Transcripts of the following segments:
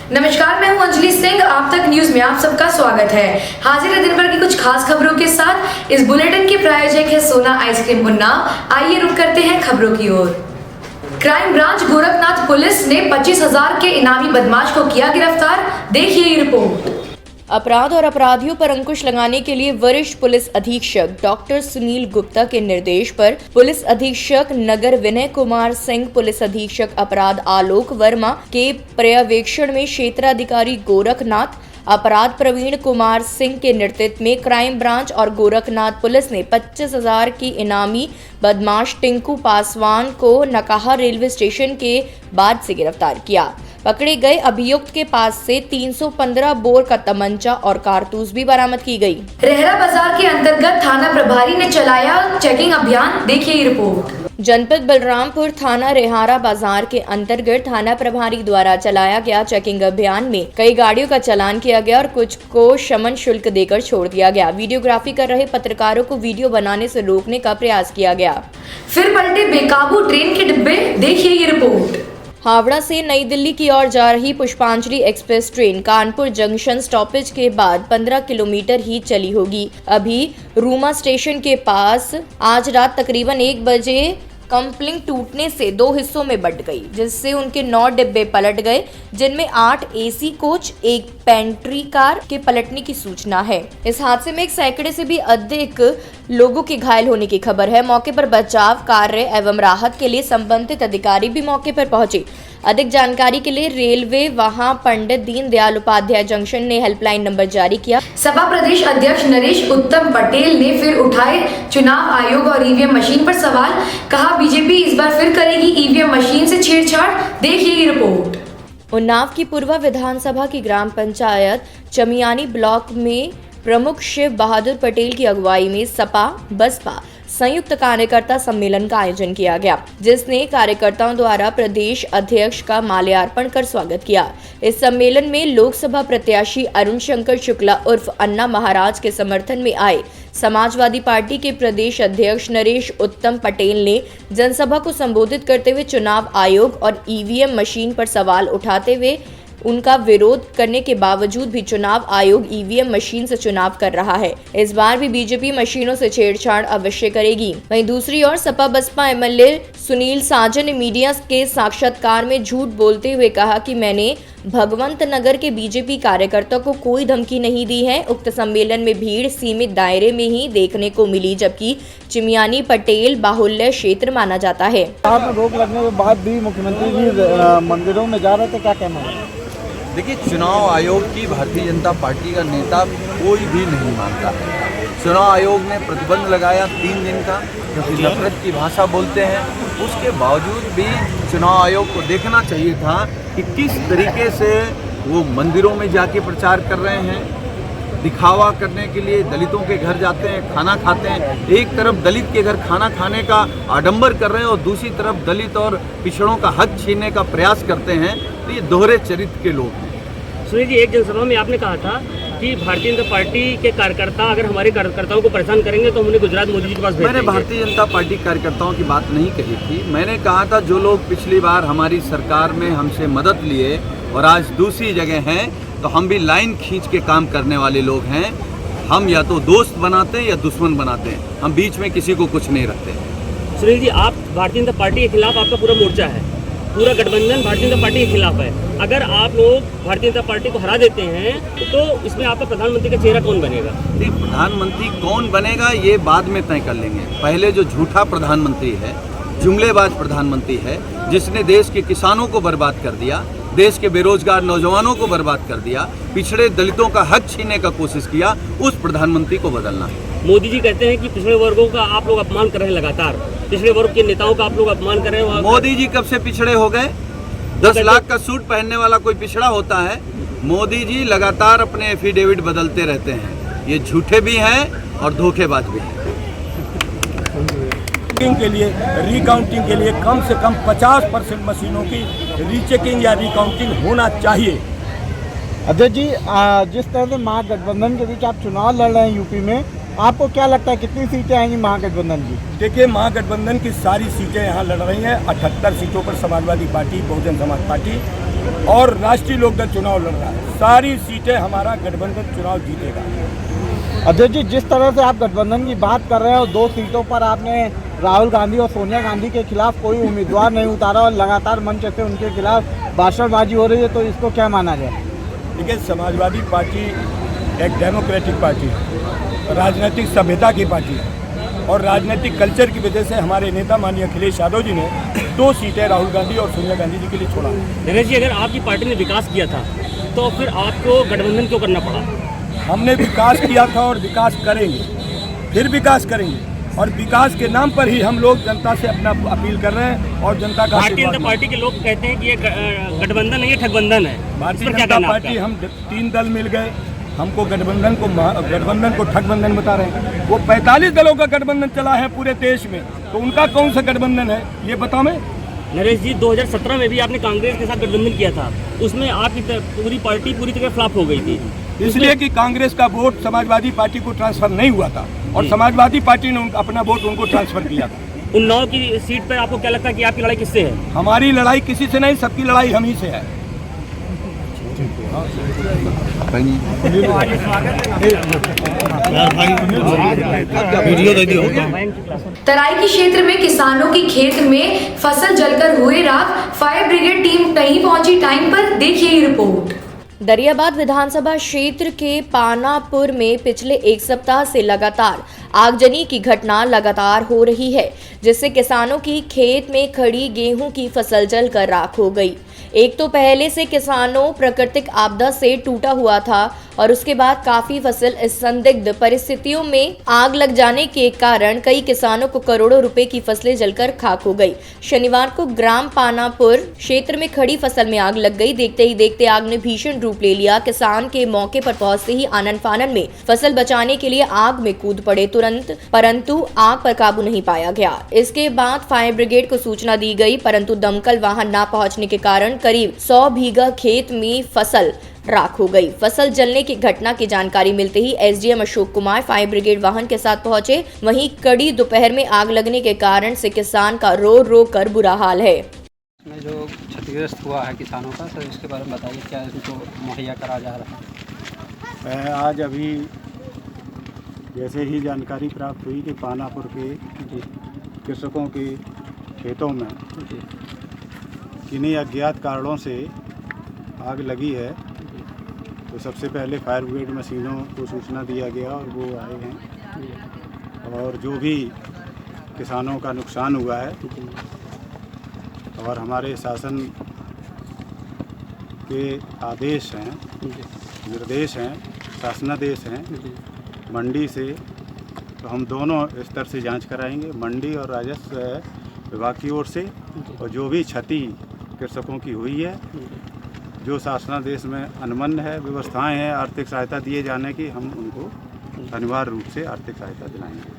नमस्कार, मैं हूं अंजलि सिंह। आप तक न्यूज में आप सबका स्वागत है। हाजिर है दिन भर की कुछ खास खबरों के साथ। इस बुलेटिन के प्रायोजक है सोना आइसक्रीम उन्नाव। आइए रुक करते हैं खबरों की ओर। क्राइम ब्रांच गोरखनाथ पुलिस ने 25,000 के इनामी बदमाश को किया गिरफ्तार। देखिए ये रिपोर्ट। अपराध और अपराधियों पर अंकुश लगाने के लिए वरिष्ठ पुलिस अधीक्षक डॉक्टर सुनील गुप्ता के निर्देश पर पुलिस अधीक्षक नगर विनय कुमार सिंह, पुलिस अधीक्षक अपराध आलोक वर्मा के पर्यवेक्षण में क्षेत्राधिकारी गोरखनाथ, अपराध प्रवीण कुमार सिंह के नेतृत्व में क्राइम ब्रांच और गोरखनाथ पुलिस ने 25,000 की इनामी बदमाश टिंकू पासवान को नकाहा रेलवे स्टेशन के बाद से गिरफ्तार किया। पकड़े गए अभियुक्त के पास से 315 बोर का तमंचा और कारतूस भी बरामद की गई। रेहरा बाजार के अंतर्गत थाना प्रभारी ने चलाया चेकिंग अभियान। देखिए रिपोर्ट। जनपद बलरामपुर थाना रेहारा बाजार के अंतर्गत थाना प्रभारी द्वारा चलाया गया चेकिंग अभियान में कई गाड़ियों का चालान किया गया और कुछ को शमन शुल्क देकर छोड़ दिया गया। वीडियोग्राफी कर रहे पत्रकारों को वीडियो बनाने से रोकने का प्रयास किया गया। फिर पलटे बेकाबू ट्रेन के डिब्बे। देखिए ये रिपोर्ट। हावड़ा से नई दिल्ली की ओर जा रही पुष्पांजलि express train Kanpur junction stoppage के बाद 15 किलोमीटर ही चली होगी। अभी रूमा स्टेशन के पास आज रात तकरीबन 1 बजे कम्पलिंग टूटने से 2 हिस्सों में बंट गई, जिससे उनके 9 डिब्बे पलट गए, जिनमें 8 एसी कोच, 1 पेंट्री कार के पलटने की सूचना है। इस हादसे में 1 सैकड़े से भी अधिक लोगों के घायल होने की खबर है। मौके पर बचाव कार्य एवं राहत के लिए संबंधित अधिकारी भी मौके पर पहुंचे। अधिक जानकारी के लिए रेलवे वहां पंडित दीनदयाल उपाध्याय जंक्शन ने हेल्पलाइन नंबर जारी किया। सपा प्रदेश अध्यक्ष नरेश उत्तम पटेल ने फिर उठाए चुनाव आयोग और ईवीएम मशीन पर सवाल। कहा बीजेपी इस बार फिर करेगी ईवीएम मशीन से छेड़छाड़। देखिए ये रिपोर्ट। उन्नाव की पूर्व विधानसभा की ग्राम पंचायत चमियानी ब्लॉक में प्रमुख शिव बहादुर पटेल की अगुवाई में सपा बसपा संयुक्त कार्यकर्ता सम्मेलन का आयोजन किया गया, जिसने कार्यकर्ताओं द्वारा प्रदेश अध्यक्ष का माल्यार्पण कर स्वागत किया। इस सम्मेलन में लोकसभा प्रत्याशी अरुण शंकर शुक्ला उर्फ अन्ना महाराज के समर्थन में आए समाजवादी पार्टी के प्रदेश अध्यक्ष नरेश उत्तम पटेल ने जनसभा को संबोधित करते हुए चुनाव आयोग और ईवीएम मशीन पर सवाल उठाते हुए उनका विरोध करने के बावजूद भी चुनाव आयोग ईवीएम मशीन से चुनाव कर रहा है। इस बार भी बीजेपी मशीनों से छेड़छाड़ अवश्य करेगी। वहीं दूसरी ओर सपा बसपा एमएलए सुनील साजन ने मीडिया के साक्षात्कार में झूठ बोलते हुए कहा कि मैंने भगवंत नगर के बीजेपी कार्यकर्ता को कोई धमकी नहीं दी है। उक्त सम्मेलन में भीड़ सीमित दायरे में ही देखने को मिली, जबकि चिमियानी पटेल बाहुल्य क्षेत्र माना जाता है। रोक लगने के बाद भी मुख्यमंत्री जी मंदिरों में जा रहे थे, क्या कहना है? देखिए, चुनाव आयोग की भारतीय जनता पार्टी का नेता कोई भी नहीं मानता है। चुनाव आयोग ने प्रतिबंध लगाया 3 दिन का, क्योंकि नफरत की भाषा बोलते हैं। उसके बावजूद भी चुनाव आयोग को देखना चाहिए था कि किस तरीके से वो मंदिरों में जाके प्रचार कर रहे हैं। दिखावा करने के लिए दलितों के घर जाते हैं, खाना खाते हैं। एक तरफ दलित के घर खाना खाने का आडंबर कर रहे हैं और दूसरी तरफ दलित और पिछड़ों का हक छीनने का प्रयास करते हैं। तो ये दोहरे चरित्र के लोग हैं। सुनील जी, एक जनसभा में आपने कहा था कि भारतीय जनता पार्टी के कार्यकर्ता अगर हमारे कार्यकर्ताओं को परेशान करेंगे तो हम उन्हें गुजरात मोदी जी के पास भेज देंगे। मैंने भारतीय जनता पार्टी कार्यकर्ताओं की बात नहीं कही थी। मैंने कहा था जो लोग पिछली बार हमारी सरकार में हमसे मदद लिए और आज दूसरी जगह हैं, तो हम भी लाइन खींच के काम करने वाले लोग हैं। हम या तो दोस्त बनाते हैं या दुश्मन बनाते हैं, हम बीच में किसी को कुछ नहीं रखते। सुनील जी, आप भारतीय जनता पार्टी के खिलाफ आपका पूरा मोर्चा है, पूरा गठबंधन भारतीय जनता पार्टी के खिलाफ है। अगर आप लोग भारतीय जनता पार्टी को हरा देते हैं तो इसमें आपका प्रधानमंत्री का चेहरा कौन बनेगा? प्रधानमंत्री कौन बनेगा ये बाद में तय कर लेंगे। पहले जो झूठा प्रधानमंत्री है, जुमलेबाज प्रधानमंत्री है, जिसने देश के किसानों को बर्बाद कर दिया, देश के बेरोजगार नौजवानों को बर्बाद कर दिया, पिछड़े दलितों का हक छीनने का कोशिश किया, उस प्रधानमंत्री को बदलना है। मोदी जी कहते हैं कि पिछड़े वर्गों का आप लोग अपमान कर रहे हैं, लगातार पिछड़े वर्ग के नेताओं का आप लोग अपमान कर रहे हैं। मोदी जी कब से पिछड़े हो गए? 10 लाख का सूट पहनने वाला कोई पिछड़ा होता है? मोदी जी लगातार अपने एफिडेविट बदलते रहते हैं। ये झूठे भी हैं और धोखेबाज भी हैं। के लिए रिकाउंटिंग के लिए कम से कम 50% मशीनों की रीचेकिंग या रिकाउंटिंग होना चाहिए। अध्यक्ष जी, जिस तरह से महागठबंधन के बीच आप चुनाव लड़ रहे हैं यूपी में, आपको क्या लगता है कितनी सीटें आएंगी महागठबंधन की? देखिए, महागठबंधन की सारी सीटें यहाँ लड़ रही हैं। 78 सीटों पर समाजवादी पार्टी, बहुजन समाज पार्टी और राष्ट्रीय लोकदल चुनाव लड़ रहा है। सारी सीटें हमारा गठबंधन चुनाव जीतेगा। अध्यक्ष जी, जिस तरह से आप गठबंधन की बात कर रहे हैं और 2 सीटों पर आपने राहुल गांधी और सोनिया गांधी के खिलाफ कोई उम्मीदवार नहीं उतारा और लगातार मंच से उनके खिलाफ भाषणबाजी हो रही है, तो इसको क्या माना जाए? देखिए, समाजवादी पार्टी एक डेमोक्रेटिक पार्टी है, राजनीतिक सभ्यता की पार्टी है और राजनीतिक कल्चर की वजह से हमारे नेता माननीय अखिलेश यादव जी ने 2 सीटें राहुल गांधी और सोनिया गांधी जी के लिए छोड़ा। नरेश जी, अगर आपकी पार्टी ने विकास किया था तो फिर आपको गठबंधन क्यों करना पड़ा? हमने विकास किया था और विकास करेंगे, फिर विकास करेंगे और विकास के नाम पर ही हम लोग जनता से अपना अपील कर रहे हैं और जनता का भारतीय जनता पार्टी के लोग कहते हैं कि ये गठबंधन नहीं, ये ठगबंधन है। भारतीय जनता पार्टी, हम 3 दल मिल गए, हमको गठबंधन को ठगबंधन बता रहे हैं। वो 45 दलों का गठबंधन चला है पूरे देश में, तो उनका कौन सा गठबंधन है ये बताओ। मैं नरेश जी, 2017 में भी आपने कांग्रेस के साथ गठबंधन किया था, उसमें आपकी पूरी पार्टी पूरी तरह फ्लॉप हो गई थी, इसलिए कि कांग्रेस का वोट समाजवादी पार्टी को ट्रांसफर नहीं हुआ था और समाजवादी पार्टी ने अपना वोट उनको ट्रांसफर किया था। उन्नाव की सीट पर आपको क्या लगता है कि आपकी लड़ाई किससे है? हमारी लड़ाई किसी से नहीं, सबकी लड़ाई हम ही से है। तराई के क्षेत्र में किसानों की खेत में फसल जलकर हुए राख, फायर ब्रिगेड टीम नहीं पहुंची टाइम पर, देखिए ये रिपोर्ट। दरियाबाद विधानसभा क्षेत्र के पानापुर में पिछले 1 सप्ताह से लगातार आगजनी की घटना लगातार हो रही है, जिससे किसानों की खेत में खड़ी गेहूं की फसल जलकर राख हो गई। एक तो पहले से किसानों प्राकृतिक आपदा से टूटा हुआ था और उसके बाद काफी फसल इस संदिग्ध परिस्थितियों में आग लग जाने के कारण कई किसानों को करोड़ों रुपए की फसलें जलकर खाक हो गई। शनिवार को ग्राम पानापुर क्षेत्र में खड़ी फसल में आग लग गई। देखते ही देखते आग ने भीषण रूप ले लिया। किसान के मौके पर पहुंचते ही आनन फानन में फसल बचाने के लिए आग में कूद पड़े तुरंत, परंतु आग पर काबू नहीं पाया गया। इसके बाद फायर ब्रिगेड को सूचना दी गई, परंतु दमकल वाहन न पहुंचने के कारण करीब 100 बीघा खेत में फसल राख हो गई। फसल जलने की घटना की जानकारी मिलते ही SDM Ashok Kumar fire brigade वाहन के साथ पहुंचे। वहीं कड़ी दोपहर में आग लगने के कारण से किसान का रो रो कर बुरा हाल है। में जो क्षतिग्रस्त हुआ है किसानों का, सर इसके बारे में बताइए, क्या इनको मुहैया करा जा रहा है? आज अभी जैसे ही जानकारी प्राप्त हुई कि पानापुर के कृषकों के खेतों में किन्हीं अज्ञात कारणों से आग लगी है, तो सबसे पहले फायर ब्रिगेड मशीनों को सूचना दिया गया और वो आए हैं और जो भी किसानों का नुकसान हुआ है और हमारे शासन के आदेश हैं, निर्देश हैं, शासनादेश हैं मंडी से, तो हम दोनों स्तर से जांच कराएंगे, मंडी और राजस्व विभाग की ओर से, और जो भी क्षति कृषकों की हुई है, जो शासनादेश में अनुमन्य है, व्यवस्थाएं हैं आर्थिक सहायता दिए जाने की, हम उनको अनिवार्य रूप से आर्थिक सहायता दिलाएंगे।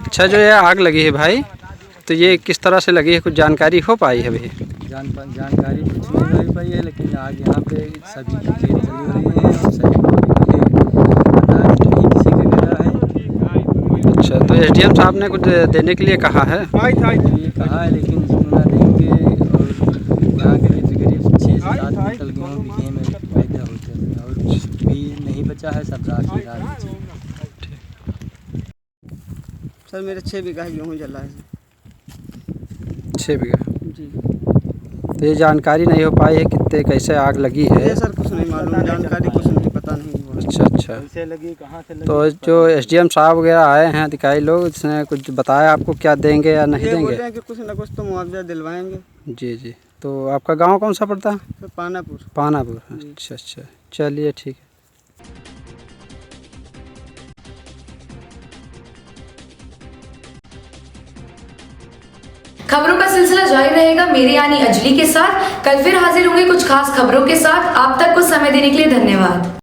अच्छा, जो ये आग लगी है भाई, तो ये किस तरह से लगी है, कुछ जानकारी हो पाई है अभी? जानकारी कुछ नहीं हो पाई है, लेकिन आग यहाँ पे सभी की खेत जली हुई है और सभी अनाज नहीं किसी का गिरा है। अच्छा, तो एसडीएम साहब ने कुछ देने के लिए कहा है? ये कहा है, लेकिन जितना देंगे, और यहाँ करीब 6 से 7 क्विंटल गेहूँ बीघे में पैदा होते हैं और कुछ भी नहीं बचा है, सब राख ही राख। सर मेरे 6 बीघा गेहूँ जला है। 6 बीघा जी। तो ये जानकारी नहीं हो पाई है कितने कैसे आग लगी है? ये सर कुछ नहीं मालूम, जानकारी कुछ नहीं, पता नहीं। अच्छा अच्छा, कैसे लगी, कहाँ से लगी? तो जो एसडीएम साहब वगैरह आए हैं अधिकारी लोग, इसने कुछ बताया आपको क्या देंगे या नहीं ये देंगे? बोल रहे हैं कि कुछ ना कुछ तो मुआवजा दिलवाएंगे। जी जी। तो आपका गांव कौन सा पड़ता है? सर पानापुर। पानापुर, अच्छा अच्छा, चलिए ठीक है। खबरों का सिलसिला जारी रहेगा मेरे यानी अंजलि के साथ। कल फिर हाजिर होंगे कुछ खास खबरों के साथ। आप तक कुछ समय देने के लिए धन्यवाद।